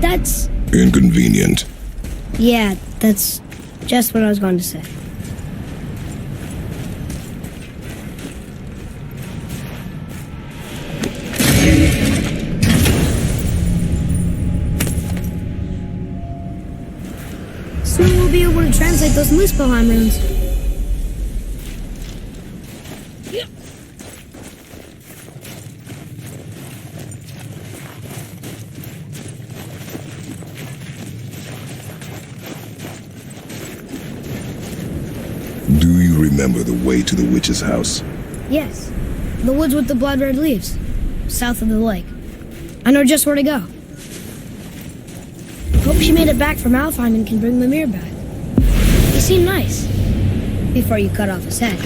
That's... Inconvenient. Yeah, that's just what I was going to say. Soon we'll be able to translate those Muspelheim runes. Do you remember the way to the witch's house? Yes, the woods with the blood red leaves, south of the lake. I know just where to go. Hope she made it back from Alfheim and can bring Mimir back. He seemed nice, before you cut off his head.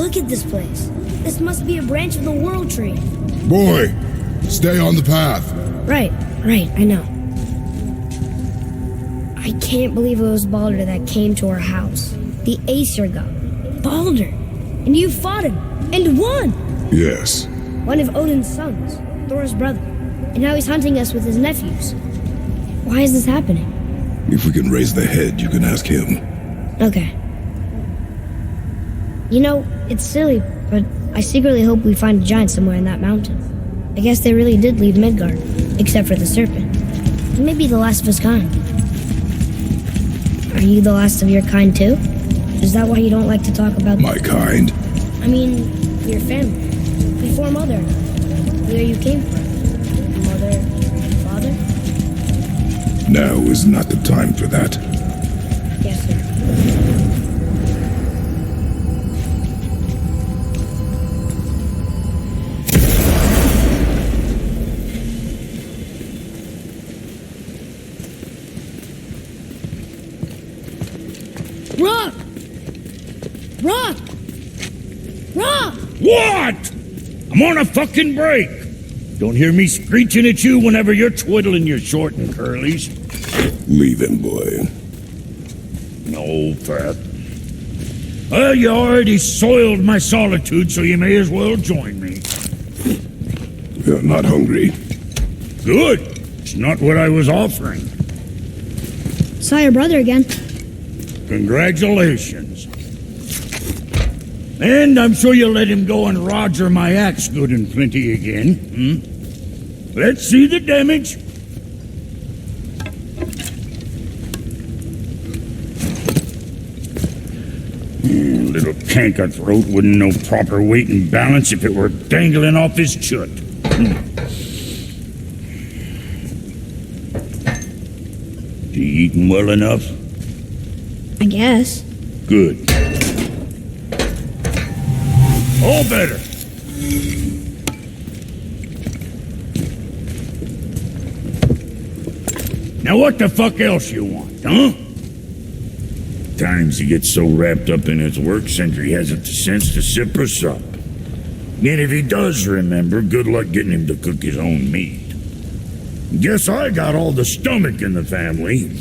Look at this place. This must be a branch of the World Tree. Boy, stay on the path. Right, I know. I can't believe it was Baldur that came to our house. The Aesir god. Baldur. And you fought him. And won! Yes. One of Odin's sons. Thor's brother. And now he's hunting us with his nephews. Why is this happening? If we can raise the head, you can ask him. Okay. You know, it's silly, but I secretly hope we find a giant somewhere in that mountain. I guess they really did leave Midgard, except for the serpent. He may be the last of his kind. Are you the last of your kind too? Is that why you don't like to talk about... My kind? I mean, your family. Before Mother. Where you came from. Mother, father? Now is not the time for that. Yes, sir. Rock! Rock! Rock! What? I'm on a fucking break. Don't hear me screeching at you whenever you're twiddling your short and curlies. Leave him, boy. No, Fat. Well, you already soiled my solitude, so you may as well join me. You're not hungry. Good. It's not what I was offering. Saw your brother again. Congratulations. And I'm sure you'll let him go and roger my axe good and plenty again. Let's see the damage. Little canker throat wouldn't know proper weight and balance if it were dangling off his chut. You eating well enough? I guess. Good. All better. Now what the fuck else you want, huh? Times he gets so wrapped up in his work, Sentry hasn't the sense to sip or sup. And if he does remember, good luck getting him to cook his own meat. Guess I got all the stomach in the family.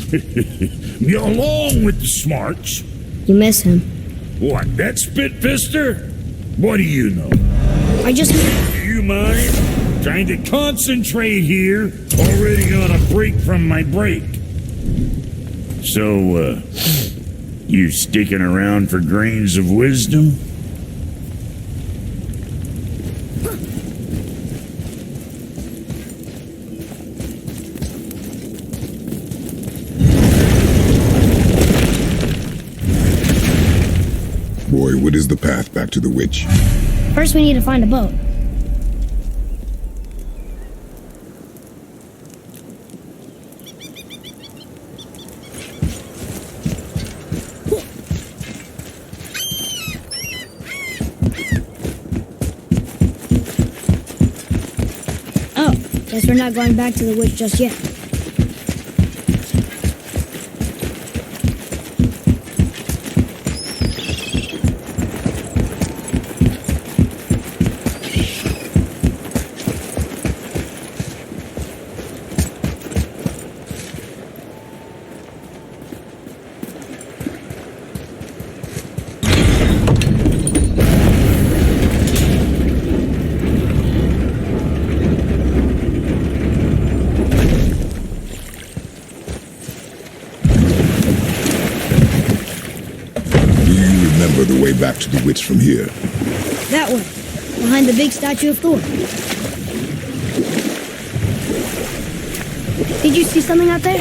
Along with the smarts. You miss him. What, that spit-fister? What do you know? I just... Do you mind? Trying to concentrate here, already on a break from my break. So, you sticking around for grains of wisdom? Boy, what is the path back to the witch? First we need to find a boat. Oh, guess we're not going back to the witch just yet. The way back to the witch from here. That way, behind the big statue of Thor. Did you see something out there?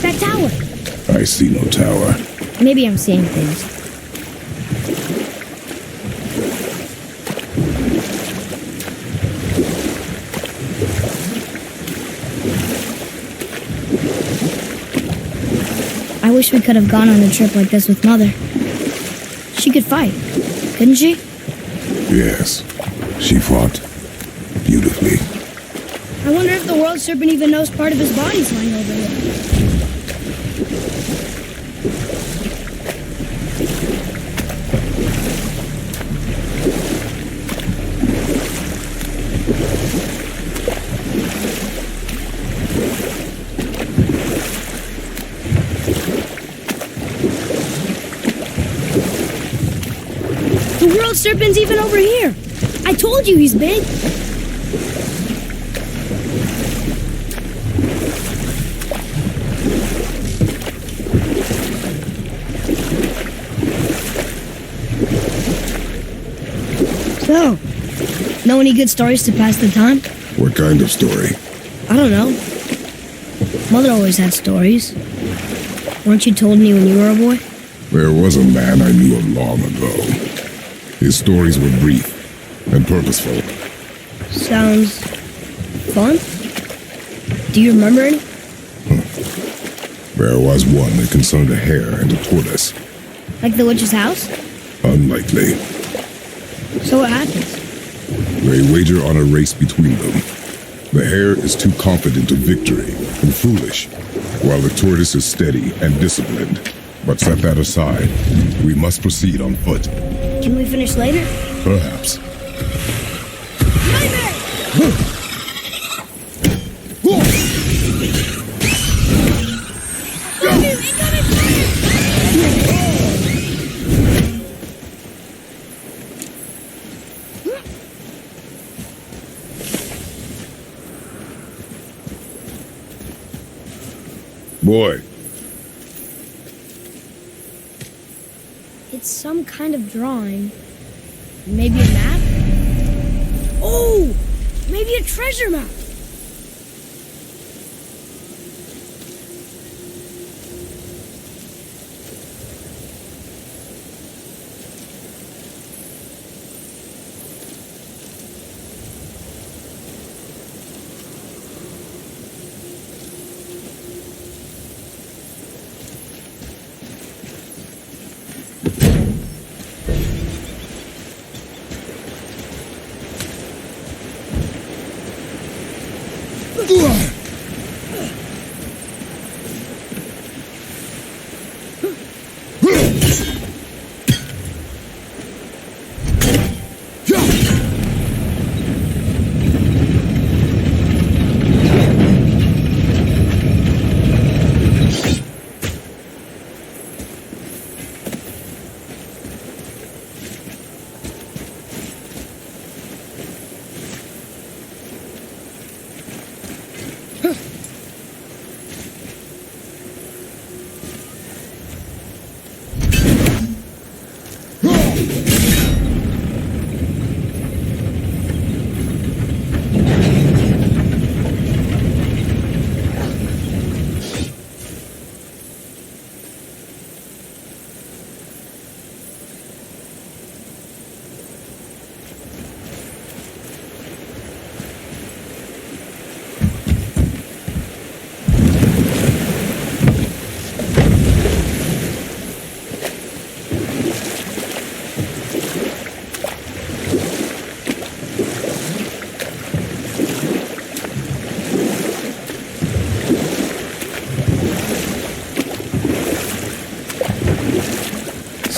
That tower. I see no tower. Maybe I'm seeing things. I wish we could have gone on a trip like this with Mother. She could fight, couldn't she? Yes, she fought beautifully. I wonder if the world serpent even knows part of his body's lying over there. The world serpent's even over here. I told you he's big. So, know any good stories to pass the time? What kind of story? I don't know. Mother always had stories. Weren't you told me when you were a boy? There was a man I knew of long ago. His stories were brief and purposeful. Sounds fun. Do you remember any? There was one that concerned a hare and a tortoise. Like the witch's house? Unlikely. So what happens? They wager on a race between them. The hare is too confident of victory and foolish, while the tortoise is steady and disciplined. But set that aside. We must proceed on foot. Can we finish later? Perhaps. Boy. It's some kind of drawing. Maybe a map? Oh! Maybe a treasure map!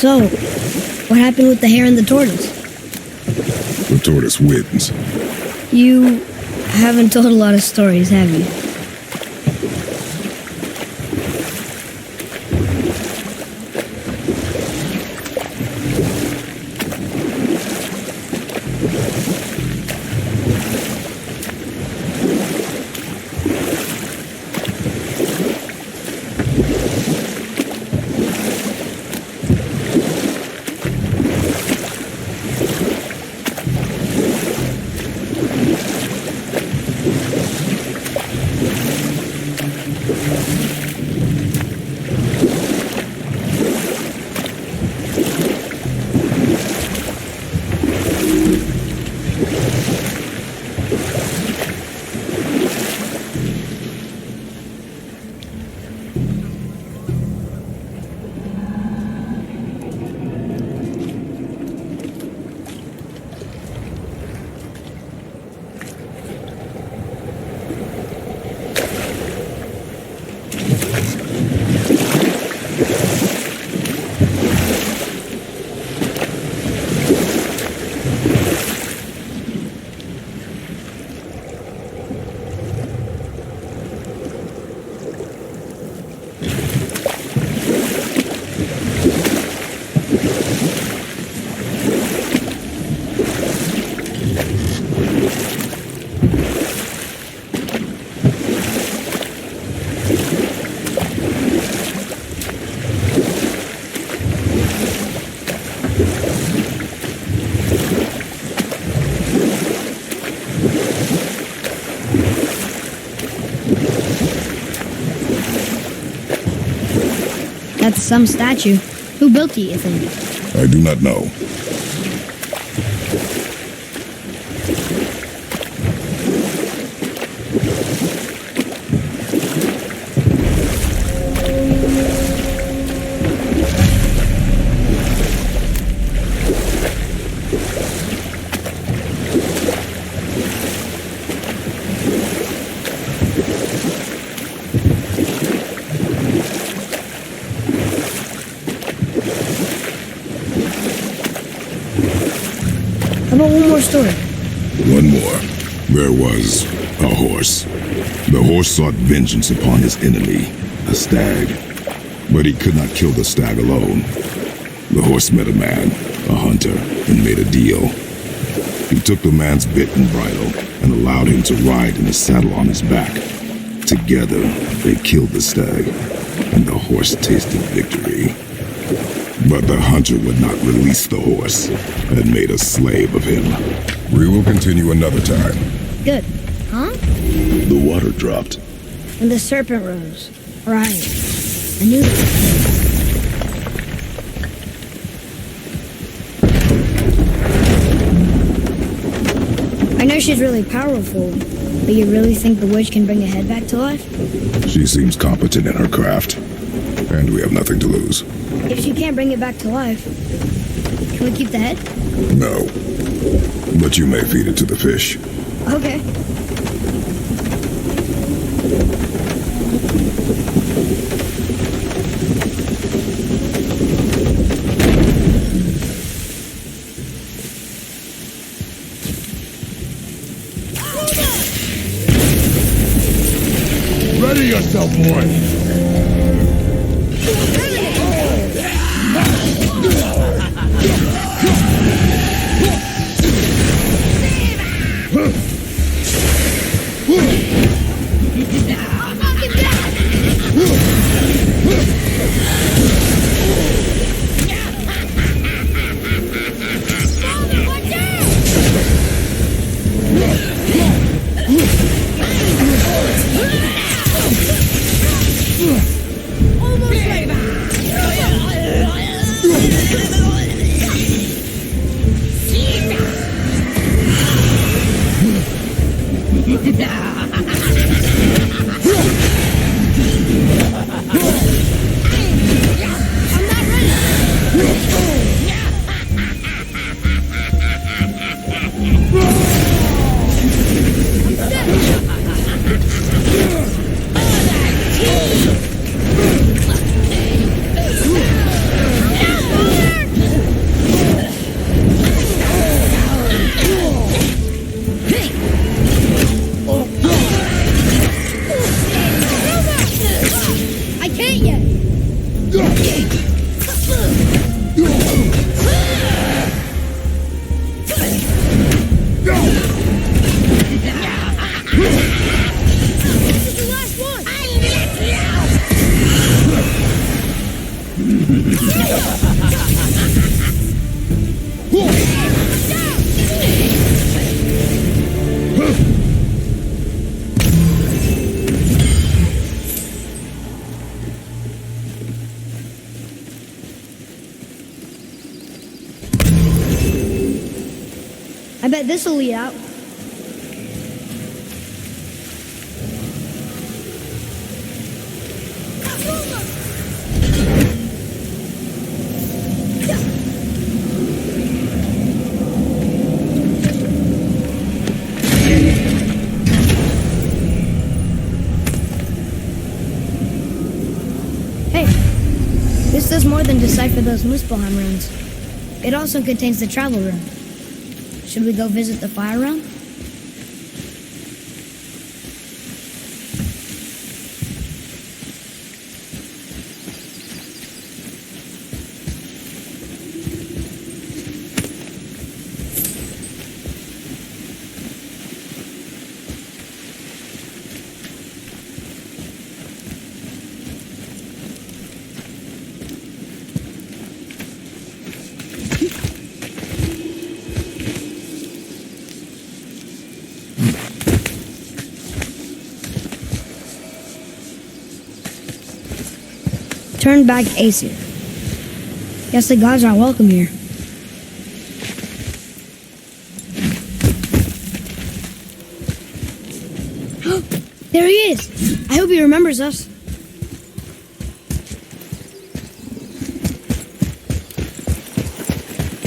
So, what happened with the hare and the tortoise? The tortoise wins. You haven't told a lot of stories, have you? That's some statue. Who built it, you think? I do not know. How about one more story? One more. There was a horse. The horse sought vengeance upon his enemy, a stag. But he could not kill the stag alone. The horse met a man, a hunter, and made a deal. He took the man's bit and bridle and allowed him to ride in a saddle on his back. Together, they killed the stag, and the horse tasted victory. But the hunter would not release the horse and made a slave of him. We will continue another time. Good. Huh? The water dropped. And the serpent rose. Right. I knew that. I know she's really powerful, but you really think the witch can bring a head back to life? She seems competent in her craft, and we have nothing to lose. If she can't bring it back to life, can we keep the head? No, but you may feed it to the fish. Okay. Ready yourself, boy! I bet this'll lead out. Hey, this does more than decipher those Muspelheim runes. It also contains the travel rune. Should we go visit the fire realm? Turn back Aesir. Guess the gods aren't welcome here. There he is! I hope he remembers us.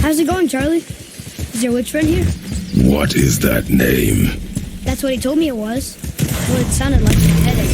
How's it going, Charlie? Is your witch friend here? What is that name? That's what he told me it was. Well, it sounded like my headache.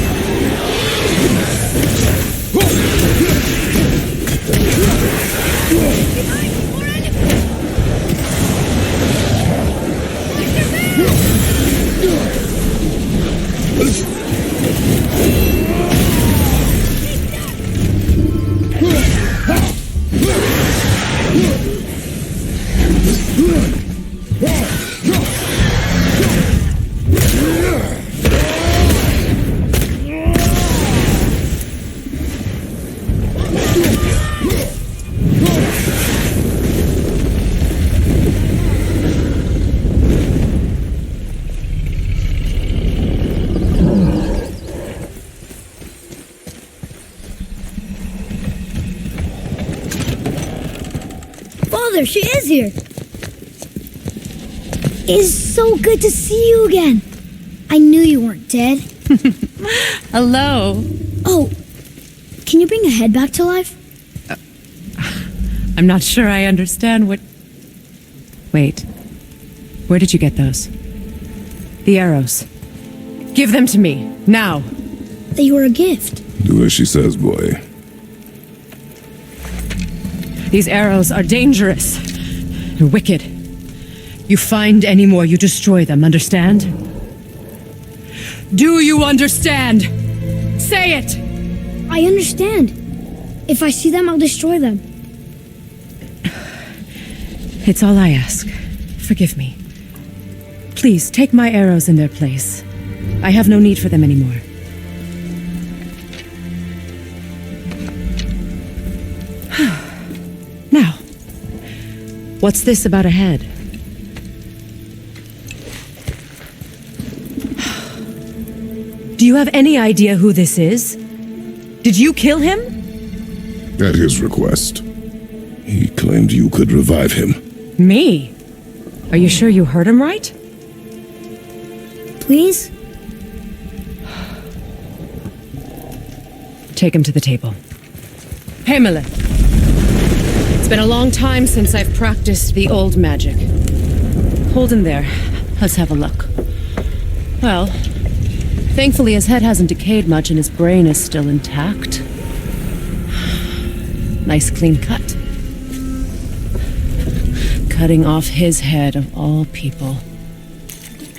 Father, she is here. It's so good to see you again. I knew you weren't dead. Hello. Oh, can you bring a head back to life? I'm not sure I understand what... Wait. Where did you get those? The arrows. Give them to me, now. They were a gift. Do as she says, boy. These arrows are dangerous. They're wicked. You find any more, you destroy them, understand? Do you understand? Say it! I understand. If I see them, I'll destroy them. It's all I ask. Forgive me. Please, take my arrows in their place. I have no need for them anymore. Now, what's this about a head? Do you have any idea who this is? Did you kill him? At his request. He claimed you could revive him. Me? Are you sure you heard him right? Please? Take him to the table. Pamela. It's been a long time since I've practiced the old magic. Hold him there. Let's have a look. Well, thankfully his head hasn't decayed much and his brain is still intact. Nice clean cut. Cutting off his head of all people.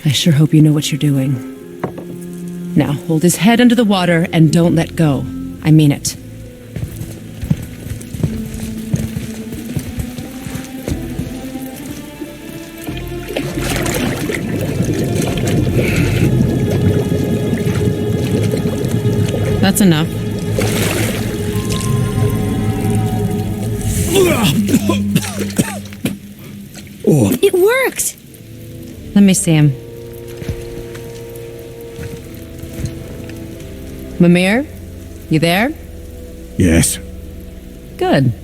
I sure hope you know what you're doing. Now, hold his head under the water and don't let go. I mean it. That's enough. It worked! Let me see him. Mimir, you there? Yes. Good.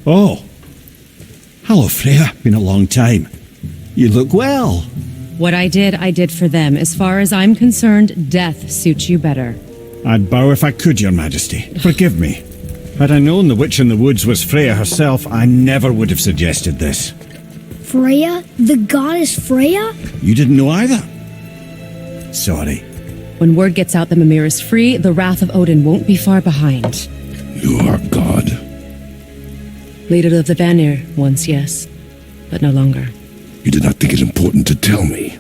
Oh. Hello, Freya. Been a long time. You look well. What I did for them. As far as I'm concerned, death suits you better. I'd bow if I could, Your Majesty. Forgive me. Had I known the witch in the woods was Freya herself, I never would have suggested this. Freya? The goddess Freya? You didn't know either? Sorry. When word gets out that Mimir is free, the wrath of Odin won't be far behind. You are God. Leader of the Vanir, once, yes, but no longer. You did not think it important to tell me.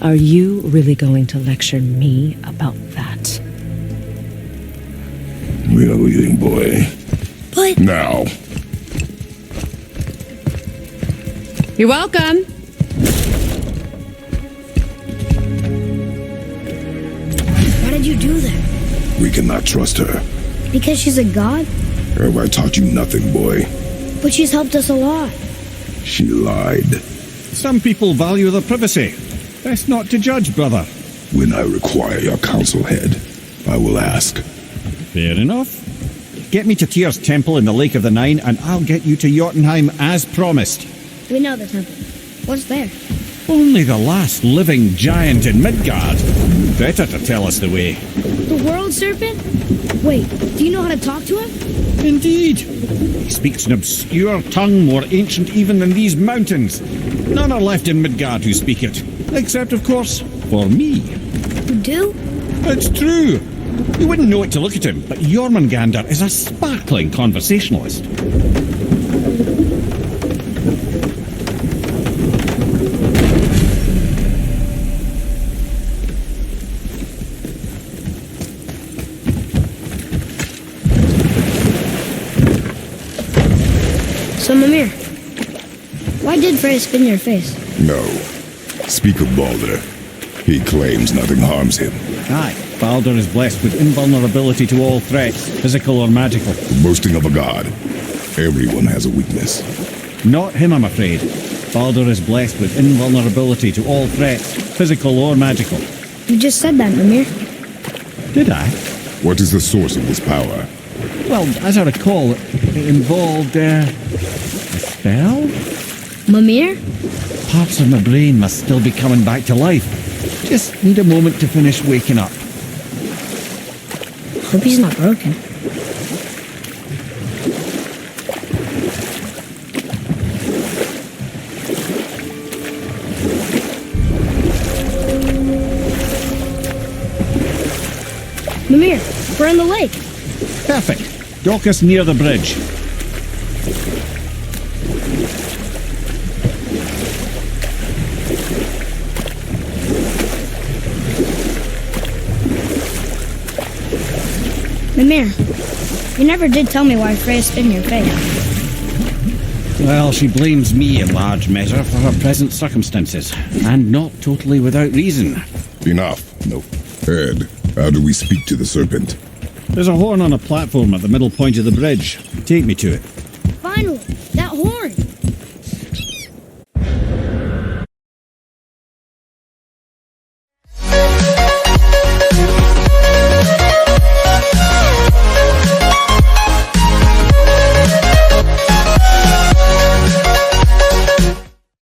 Are you really going to lecture me about that? We are leaving, boy. But... Now. You're welcome. Why did you do that? We cannot trust her. Because she's a god? Have I taught you nothing, boy? But she's helped us a lot. She lied. Some people value their privacy. Best not to judge, brother. When I require your council head, I will ask. Fair enough. Get me to Tyr's temple in the Lake of the Nine, and I'll get you to Jotunheim as promised. We know the temple. What's there? Only the last living giant in Midgard. Better to tell us the way. The world serpent? Wait, do you know how to talk to him? Indeed. He speaks an obscure tongue more ancient even than these mountains. None are left in Midgard who speak it. Except, of course, for me. You do? It's true. You wouldn't know it to look at him, but Jormungandr is a sparkling conversationalist. So, Mimir, why did Freya spin your face? No. Speak of Baldur. He claims nothing harms him. Aye, Baldur is blessed with invulnerability to all threats, physical or magical. Boasting of a god. Everyone has a weakness. Not him, I'm afraid. Baldur is blessed with invulnerability to all threats, physical or magical. You just said that, Mimir. Did I? What is the source of this power? Well, as I recall, it involved, a spell? Mimir? Parts of my brain must still be coming back to life. Just need a moment to finish waking up. Hope he's not broken. Mimir, we're in the lake. Perfect. Dock us near the bridge. Mimir, you never did tell me why Freya spin your face. Well, she blames me in large measure for her present circumstances, and not totally without reason. Enough. No. Ed, how do we speak to the serpent? There's a horn on a platform at the middle point of the bridge. Take me to it. Finally, that horn.